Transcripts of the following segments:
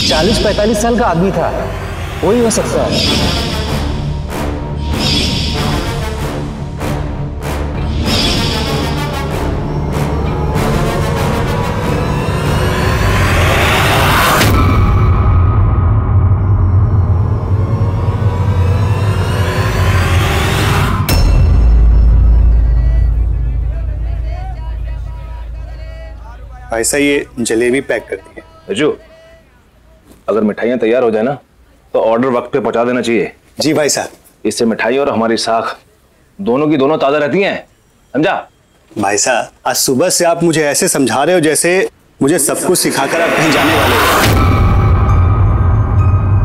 40-45 साल का आदमी था, वही हो सकता है। ऐसा ये जलेबी पैक कर दी है। रजू, अगर मिठाइयाँ तैयार हो जाए ना तो ऑर्डर वक्त पे पहुंचा देना चाहिए। जी भाई साहब। इससे मिठाई और हमारी साख दोनों की दोनों ताजा रहती हैं, समझा? भाई साहब, आज सुबह से आप मुझे ऐसे समझा रहे हो जैसे मुझे सब कुछ सिखाकर आप कहीं जाने वाले हो।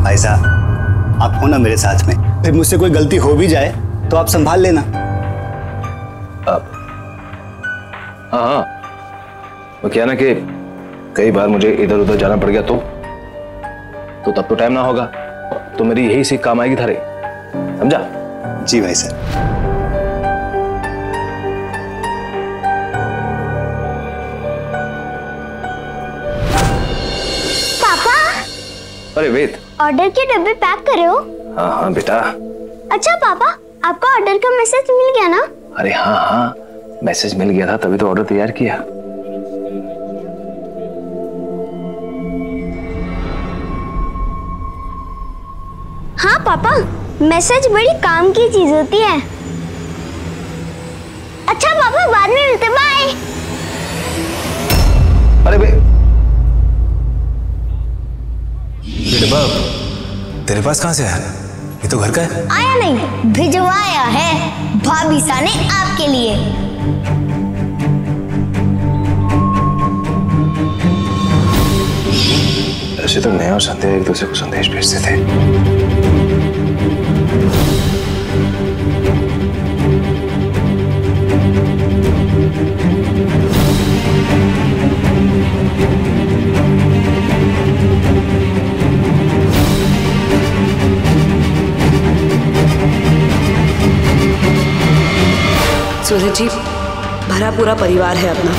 भाई साहब, आप हो ना मेरे साथ में, फिर मुझसे कोई गलती हो भी जाए तो आप संभाल लेना। हाँ हाँ, वो क्या ना कि कई बार मुझे इधर उधर जाना पड़ गया तो तब तो टाइम ना होगा, तो मेरी यही सीख काम आएगी थारे, समझा? जी भाई साहब। पापा, अरे वेद, ऑर्डर के डब्बे पैक करे हो? हाँ हाँ बेटा। अच्छा पापा, आपका ऑर्डर का मैसेज मिल गया ना? अरे हाँ हाँ, मैसेज मिल गया था तभी तो ऑर्डर तैयार किया। हाँ पापा, मैसेज बड़ी काम की चीज होती है। अच्छा पापा, बाद में मिलते, बाय। अरे बे डब्बा तेरे पास कहाँ से आया? ये तो घर का है। आया नहीं, भिजवाया है भाभी सा ने आपके लिए। ऐसे तो मैं और संध्या एक दूसरे को संदेश भेजते थे। सूरज जी, भरा पूरा परिवार है अपना,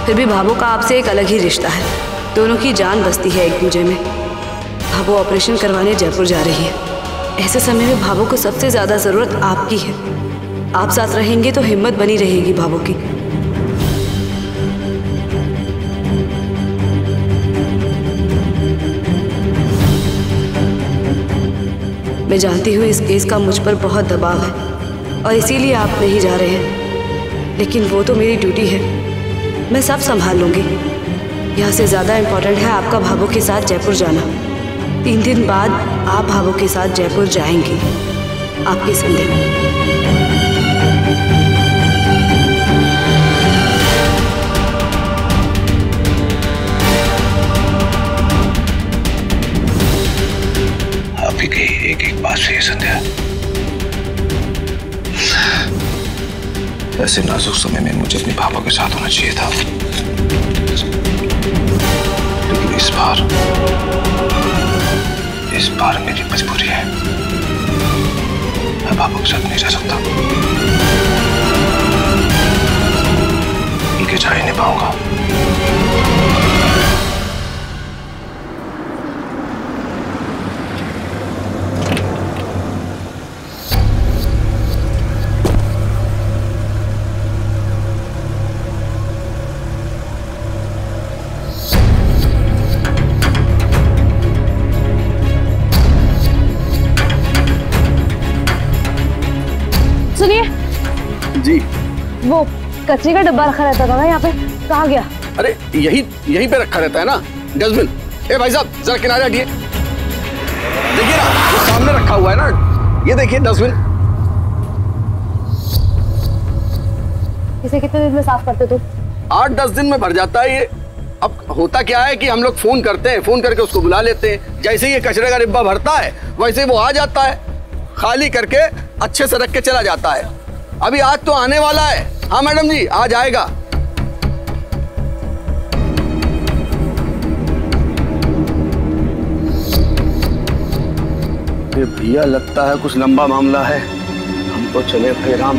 फिर भी भाभो का आपसे एक अलग ही रिश्ता है। दोनों की जान बसती है एक दूसरे में। भाभो ऑपरेशन करवाने जयपुर जा रही है। ऐसे समय में भाभो को सबसे ज्यादा जरूरत आपकी है। आप साथ रहेंगे तो हिम्मत बनी रहेगी भाभो की। मैं जानती हूँ इस केस का मुझ पर बहुत दबाव है और इसीलिए आप नहीं जा रहे हैं, लेकिन वो तो मेरी ड्यूटी है। मैं सब संभाल लूंगी। यहाँ से ज्यादा इम्पोर्टेंट है आपका भाभो के साथ जयपुर जाना। 3 दिन बाद आप भाभो के साथ जयपुर जाएंगी। आपकी संध्या। आप ही के एक एक बात से संध्या, ऐसे नाजुक समय में मुझे अपनी भाभो के साथ होना चाहिए था, लेकिन इस बार मेरी मजबूरी है। मैं भाभो के साथ नहीं रह सकता, उनके जा ही नहीं पाऊंगा। सुनिए जी। वो कचरे का डब्बा रखा रहता था ना यहाँ पे, कहाँ गया? अरे यहीं पे रखा रहता है ना, डस्टबिन। ए भाई साहब, जरा किनारे हटिए। देखिए ना, वो सामने रखा हुआ है ना, ये देखिए डस्टबिन। इसे कितने दिन में साफ करते तुम? 8-10 दिन में भर जाता है ये। अब होता क्या है कि हम लोग फोन करते हैं, फोन करके उसको बुला लेते हैं। जैसे ही ये कचरे का डिब्बा भरता है वैसे वो आ जाता है, खाली करके अच्छे से रख के चला जाता है। अभी आज तो आने वाला है। हाँ मैडम जी, आज आएगा। ये भैया लगता है कुछ लंबा मामला है, हम तो चले भाई राम।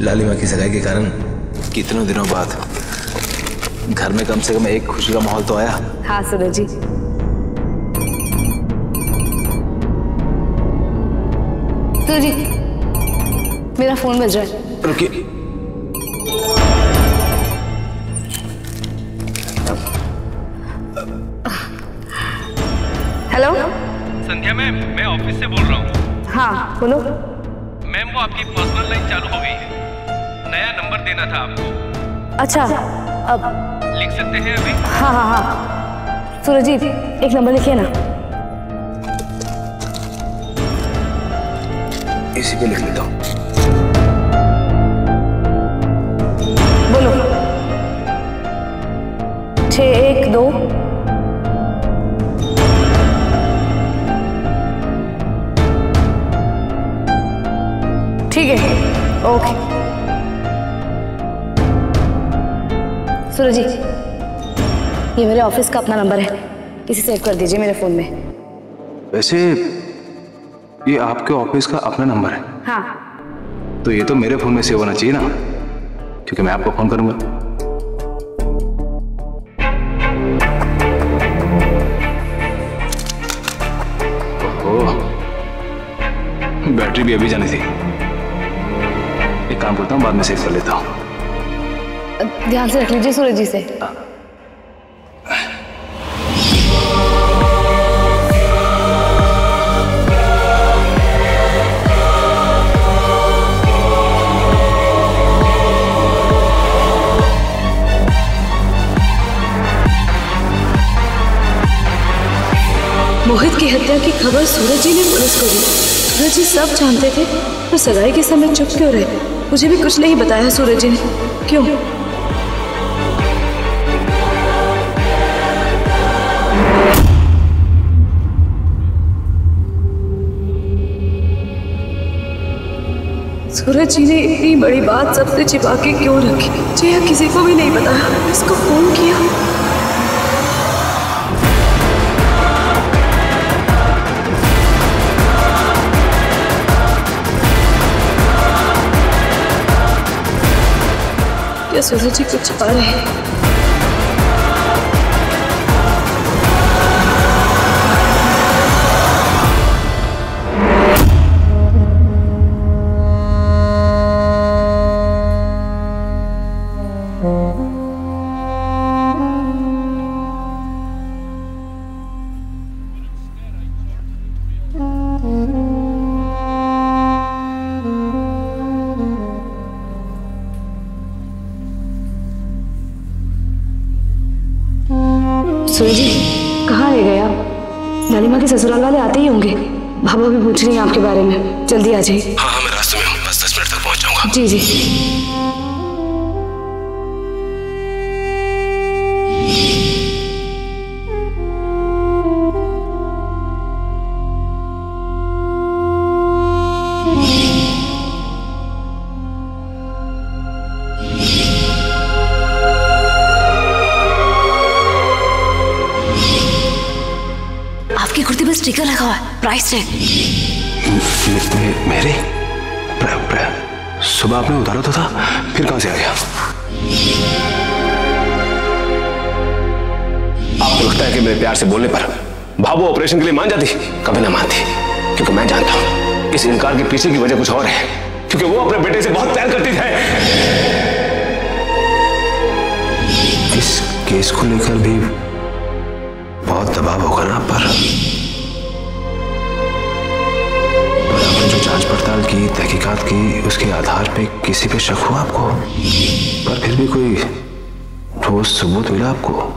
लालिमा की सगाई के कारण कितनों दिनों बाद घर में कम से कम एक खुशी का माहौल तो आया। हाँ सूरज जी। सूरज जी, मेरा फोन बज रहा है। रुकिए। हेलो संध्या मैम, मैं ऑफिस से बोल रहा हूँ। हाँ बोलो। मैम वो आपकी पर्सनल लाइन चालू हो गई है, नया नंबर देना था आपको। अच्छा, अब लिख सकते हैं अभी? हाँ हाँ हाँ सूरज जी, एक नंबर लिखिए ना। इसी पे लिख लेता हूँ। बोलो। 612। ठीक है, ओके। सूरज जी, ये मेरे ऑफिस का अपना नंबर है, इसे सेव कर दीजिए मेरे फोन में। वैसे ये आपके ऑफिस का अपना नंबर है? हाँ। तो ये तो मेरे फोन में सेव होना चाहिए ना, क्योंकि मैं आपको फोन करूंगा। ओह, बैटरी भी अभी जानी थी। एक काम करता हूँ, बाद में सेव कर लेता हूँ। ध्यान से रख लीजिए सूरज जी से। मोहित की हत्या की खबर सूरज जी ने पुलिस को दी। सूरज जी सब जानते थे, तो सगाई के समय चुप क्यों रहे? मुझे भी कुछ नहीं बताया सूरज जी ने, क्यों? सूरज जी ने इतनी बड़ी बात सबसे छिपा के क्यों रखी? जी किसी को भी नहीं बताया, इसको फोन किया। क्या सूरज जी कुछ छिपा रहे हैं? सूरज जी कहाँ रह गए आप? लालिमा के ससुराल वाले आते ही होंगे, भाभा भी पूछ रही हैं आपके बारे में। जल्दी आ जाइए। हाँ हाँ, मैं रास्ते में हूँ, बस 10 मिनट तक पहुँच जाऊँगा। जी जी। आपकी कुर्ती पर स्टिकर लगा हुआ है, प्राइस टैग। मेरे सुबह आपने उतारा तो था, फिर कहां से आ गया? आपको लगता है कि मेरे प्यार से बोलने पर भाभू ऑपरेशन के लिए मान जाती? कभी ना मानती, क्योंकि मैं जानता हूं इस इनकार के पीछे की वजह कुछ और है, क्योंकि वो अपने बेटे से बहुत प्यार करती है। इस केस को लेकर भी बहुत दबाव होगा ना आप पर। आपने जो जांच पड़ताल की, तहकीकात की, उसके आधार पे किसी पे शक हुआ आपको? पर फिर भी कोई ठोस सबूत मिला आपको?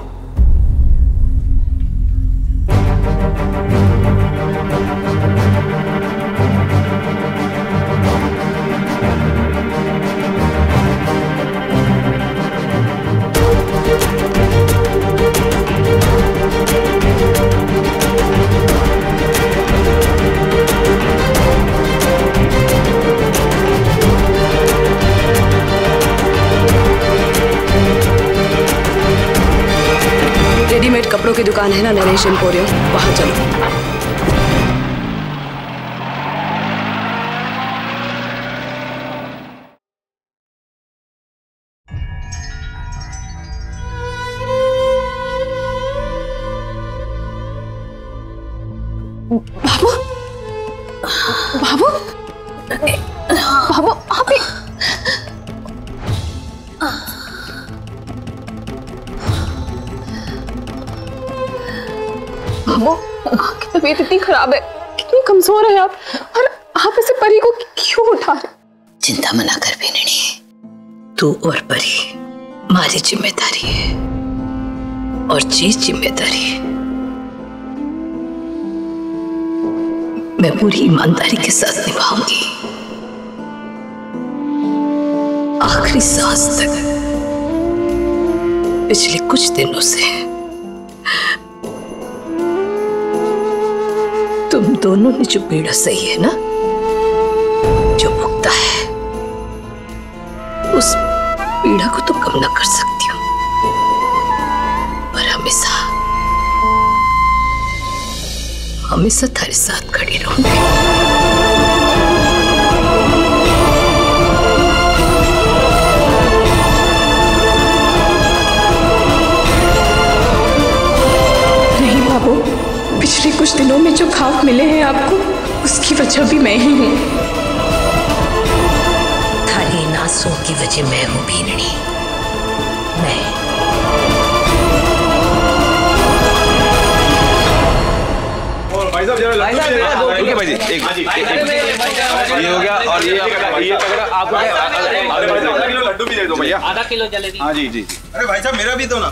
रेडीमेड कपड़ों की दुकान है ना, नरेश एम्पोरियम, वहां चलो। बाबू बाबू बाबू आप बाबू आपकी तबीयत इतनी खराब है, कितनी कमजोर है आप, और आप इसे परी को क्यों उठा रहे? चिंता मना कर बेननी, तू और परी हमारी जिम्मेदारी है, और चीज जिम्मेदारी है। मैं पूरी ईमानदारी के साथ निभाऊंगी, आखिरी सांस तक। पिछले कुछ दिनों से तुम दोनों ने जो पीड़ा सही है ना, जो भुगता है, उस पीड़ा को तो कम ना कर सकती हो, पर हमेशा हमेशा तुम्हारे साथ खड़ी रहूंगी। नहीं बाबू, पिछले कुछ दिनों में जो घाव मिले हैं आपको, उसकी वजह भी मैं ही हूँ। थारी नासों की वजह मैं हूँ बीननी, मैं। भाई साहब जरा भाई जी ये हो गया, और ये आपको लड्डू भी दे दो भैया, आधा किलो जलेबी। हाँ जी जी। अरे भाई साहब मेरा भी दो ना।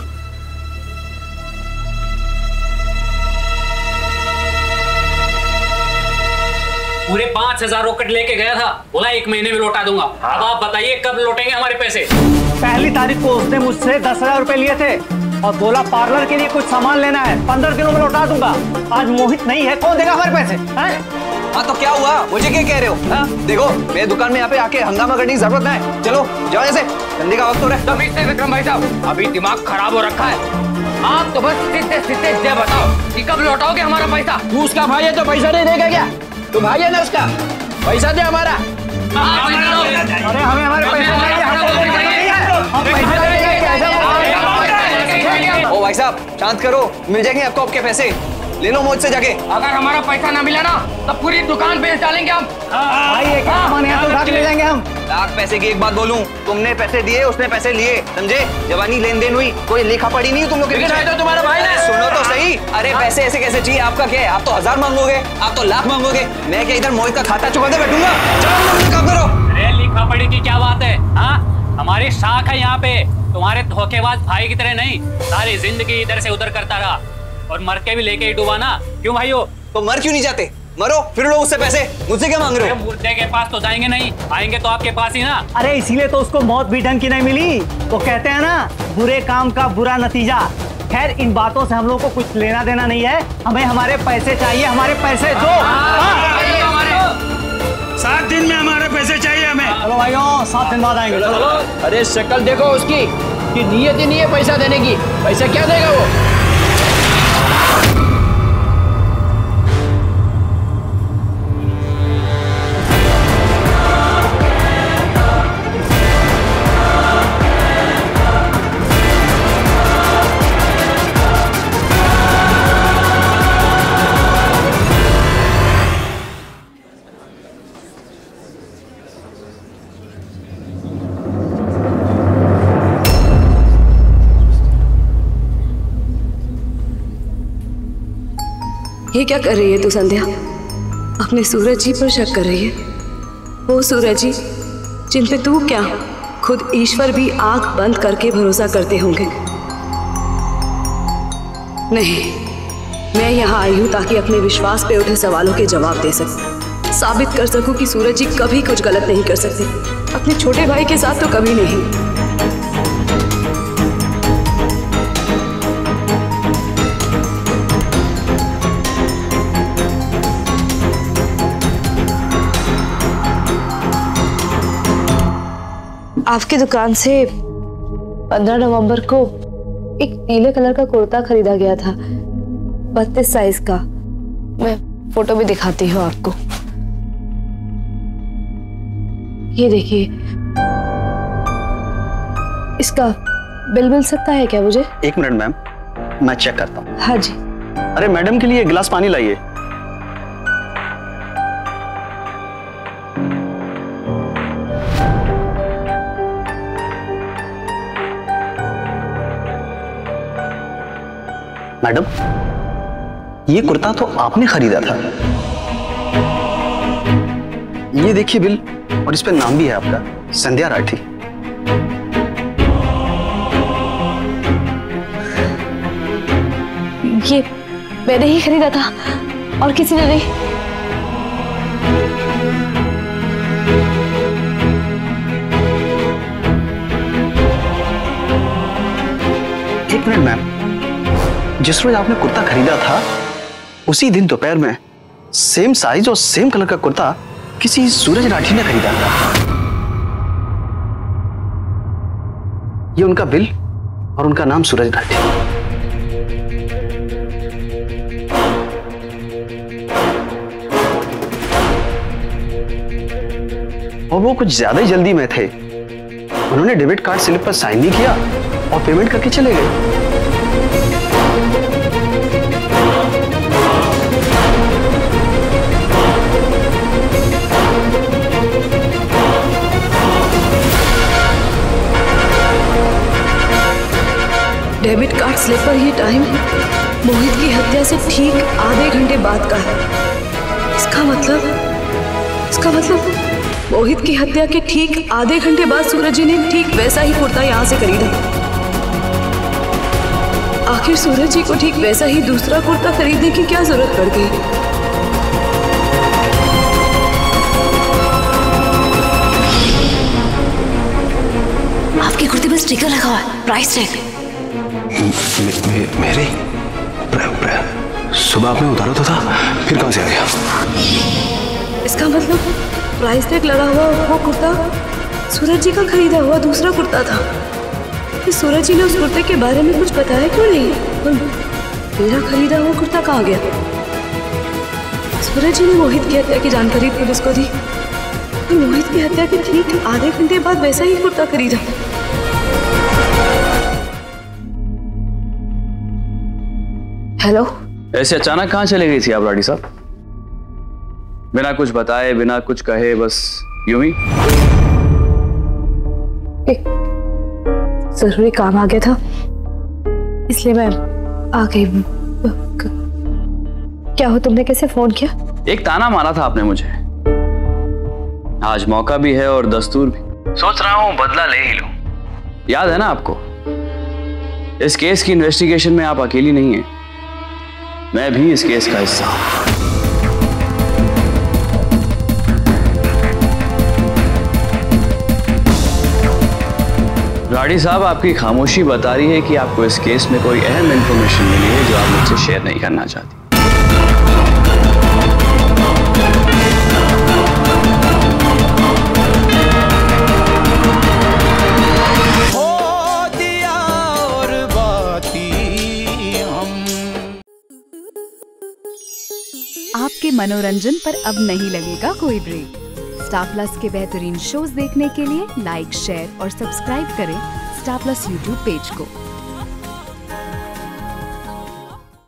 पूरे 5,000 रॉकेट लेके गया था, बोला 1 महीने में लौटा दूंगा। अब आप बताइए कब लौटेंगे हमारे पैसे? पहली तारीख को उसने मुझसे 10,000 रुपए लिए थे और बोला पार्लर के लिए कुछ सामान लेना है, 15 दिनों में लौटा दूंगा। आज मोहित नहीं है, कौन देगा हमारे पैसे? हाँ तो क्या हुआ, मुझे क्या कह रहे हो? हाँ? देखो मेरे दुकान में यहाँ पे आके हंगामा करने की जरूरत है, चलो जाओ ऐसे, ठंडी का वक्त हो रहा है। विक्रम भाई साहब अभी दिमाग खराब हो रखा है, आप तो बस सीधे सीधे ये बताओ कि कब लौटाओगे हमारा पैसा? तू उसका भाई है तो पैसा नहीं देगा क्या? तू भाई है ना उसका, पैसा दे हमारा। अरे हमें हमारे पैसे चाहिए। ओ भाई साहब शांत करो, मिल जाएंगे आपको आपके पैसे, ले लो मुझसे जाके। अगर हमारा पैसा ना मिला ना तो पूरी दुकान बेच डालेंगे हम। ले जाएंगे हम। लाख पैसे की एक बात बोलूं, तुमने पैसे दिए, उसने पैसे लिए, समझे? जवानी लेन देन हुई, कोई लेखा पड़ी नहीं तुम लोग के पीछे। तो तुम्हारा भाई है। सुनो तो सही, अरे पैसे ऐसे कैसे चाहिए? आपका क्या है? आप तो 1000 मांगोगे, आप तो लाख मांगोगे, मैं क्या इधर मोहित का खाता चुका के बैठूंगा? चलो काम करो। अरे लिखा पड़ी की क्या बात है? हाँ हमारी शाख है यहाँ पे, तुम्हारे धोखेबाज भाई की तरह नहीं। सारी जिंदगी इधर से उधर करता रहा और मर के भी लेके ही डूबा ना। क्यों भाइयों? तो मर क्यों नहीं जाते? मरो फिर लो उससे पैसे, मुझसे क्या मांग रहे हो? मुर्दे के पास तो जाएंगे नहीं, आएंगे तो आपके पास ही ना। अरे इसीलिए तो उसको मौत भी ढंग की नहीं मिली। वो कहते हैं ना, बुरे काम का बुरा नतीजा। खैर इन बातों से हम लोग को कुछ लेना देना नहीं है, हमें हमारे पैसे चाहिए, हमारे पैसे दो। 7 दिन में हमारे पैसे चाहिए हमें। चलो भाइयों 7 दिन बाद आएंगे। चलो। अरे शक्ल देखो उसकी, कि नीयत ही नहीं है पैसा देने की, पैसा क्या देगा वो? ये क्या कर रही है तू संध्या? अपने सूरज जी पर शक कर रही है? वो सूरज जी जिन पे तू क्या खुद ईश्वर भी आंख बंद करके भरोसा करते होंगे। नहीं, मैं यहाँ आई हूँ ताकि अपने विश्वास पे उठे सवालों के जवाब दे सकूं, साबित कर सकूं कि सूरज जी कभी कुछ गलत नहीं कर सकते, अपने छोटे भाई के साथ तो कभी नहीं। आपकी दुकान से 15 नवंबर को एक नीले कलर का कुर्ता खरीदा गया था, 32 साइज का। मैं फोटो भी दिखाती हूँ आपको, ये देखिए। इसका बिल मिल सकता है क्या मुझे? 1 मिनट मैम, मैं चेक करता हूँ। हाँ जी। अरे मैडम के लिए 1 गिलास पानी लाइए। मैडम, ये कुर्ता तो आपने खरीदा था। ये देखिए बिल, और इस पे नाम भी है आपका, संध्या राठी। ये मैंने ही खरीदा था और किसी ने नहीं। एक मिनट मैम, जिस रोज आपने कुर्ता खरीदा था उसी दिन दोपहर में सेम साइज और सेम कलर का कुर्ता किसी सूरज राठी ने खरीदा था। ये उनका बिल और उनका नाम सूरज राठी। और वो कुछ ज्यादा ही जल्दी में थे, उन्होंने डेबिट कार्ड स्लिप पर साइन नहीं किया और पेमेंट करके चले गए। डेबिट कार्ड स्लिप पर ये टाइम मोहित की हत्या से ठीक आधे घंटे बाद का है। इसका मतलब मोहित की हत्या के ठीक आधे घंटे बाद सूरज जी ने ठीक वैसा ही कुर्ता यहाँ से खरीदा। आखिर सूरज जी को ठीक वैसा ही दूसरा कुर्ता खरीदने की क्या जरूरत पड़ गई? आपके कुर्ते पर स्टिकर लगा हुआ है, प्राइस टैग। मेरे सुबह आपने उतारा तो था, फिर कहां से आ गया? इसका मतलब प्राइस टैग लगा हुआ वो कुर्ता सूरज जी का खरीदा हुआ दूसरा कुर्ता था। फिर सूरज जी ने उस कुर्ते के बारे में कुछ बताया क्यों नहीं? मेरा खरीदा हुआ कुर्ता कहाँ गया? सूरज जी ने मोहित की हत्या की जानकारी पुलिस को दी, तो मोहित की हत्या के ठीक आधे घंटे बाद वैसा ही कुर्ता खरीदा। हेलो, ऐसे अचानक कहाँ चले गई थी आप राठी साहब? बिना कुछ बताए, बिना कुछ कहे, बस यूं ही? जरूरी काम आ गया था इसलिए मैं आ गई। क्या हो, तुमने कैसे फोन किया? एक ताना मारा था आपने मुझे। आज मौका भी है और दस्तूर भी। सोच रहा हूं बदला ले ही लूं। याद है ना आपको, इस केस की इन्वेस्टिगेशन में आप अकेली नहीं हैं, मैं भी इस केस का हिस्सा हूं। राठी साहब, आपकी खामोशी बता रही है कि आपको इस केस में कोई अहम इंफॉर्मेशन मिली है जो आप मुझसे शेयर नहीं करना चाहती। आपके मनोरंजन पर अब नहीं लगेगा कोई ब्रेक। स्टार प्लस के बेहतरीन शोज देखने के लिए लाइक, शेयर और सब्सक्राइब करें स्टार प्लस यूट्यूब पेज को।